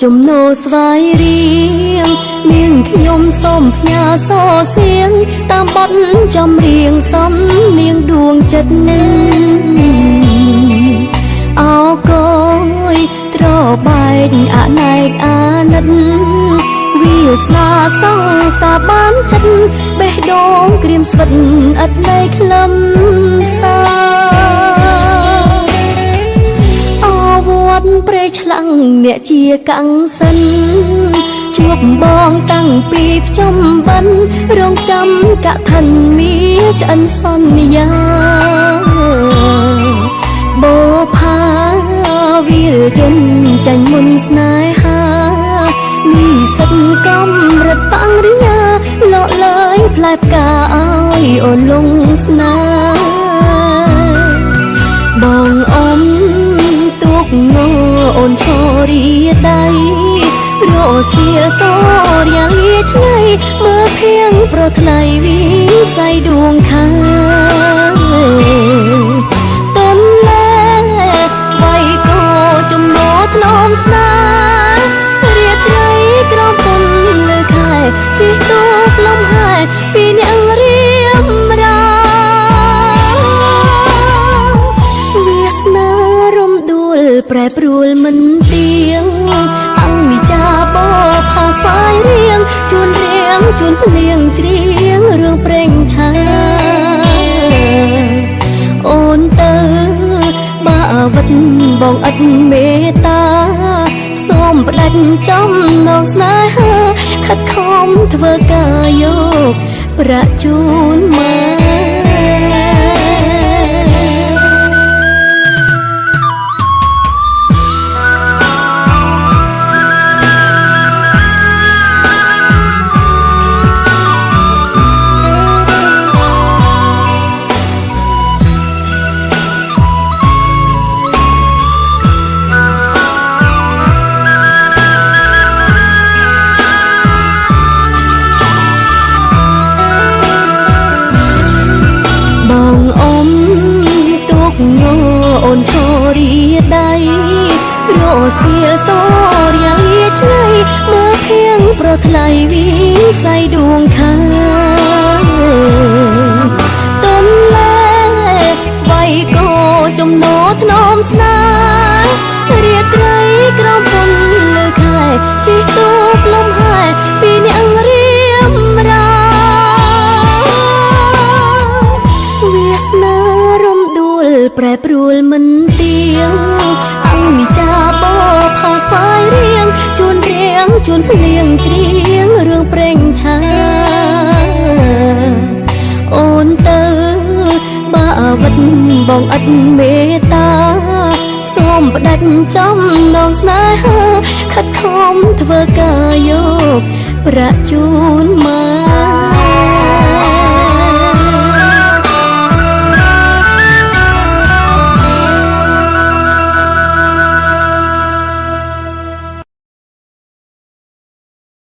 ជំនោស្វាយរៀងនាងខ្ញុំសូមផ្ញើសរសៀងតាមបទចម្រៀងសំនាងដួងចិត្តអោកយត្របែកអណែកអាណិតវាសនាសង្សារបានចិត្តបេះដូងក្រៀមស្វិតឥតនៃខ្លឹមសារវត្តព្រៃឆ្លាំងអ្នកជាកាំងសិនជួបបងតាំងពីភ្ជុំបិណ្ឌរងចាំកឋិនមីឆ្អិនសន្យាបោផាវិលយន្តចាញ់មុនស្នេហានេះសិតកំរិតបាំងរិយាលោកលើយផ្លែផ្កាឲ្យអូនលងស្នេហ៍បងអមទុកងអូនឈរីដៃរសៀលសូរយ៉ាងលៀថ្ងៃមើលភៀងប្រថ្លៃវិស័យដួងខាតនលែវៃកោចំណោថ្នមស្នារាត្រីក្រំពុនលើខែជីកទូកលំហែពីអ្នករៀមរាវាសនារំដួលប្រែប្រួលមិនទៀងអង្គនិចាបោផោស្វាយរៀងជួនភ្លៀងច្រៀងរឿងព្រេងឆាអូនទៅបាវិតបងឥតមេត្តាសូមផ្ដាច់ចំណងស្នេហាខិតខំធ្វើការយកប្រាក់ជូនមកអូនឈរីដៃរសៀលសូរយ៉ាងលៀថ្ងៃមើលភៀងប្រថ្លៃវិស័យដួងខាតនលែវៃកោចំណោថ្នមស្នារាត្រីក្រំពុនលើខែជីកទូកលំហែពីអ្នករៀមរាវាសនារំដួលប្រែប្រួលមិនទៀងអង្គនិចាបោផោស្វាយរៀងជួនភ្លៀងច្រៀងរឿងព្រេងឆាអូនទៅបាវិតបងឥតមេត្តាសូមផ្ដាច់ចំណងស្នេហាខិតខំធ្វើការយកប្រាក់ជូនមក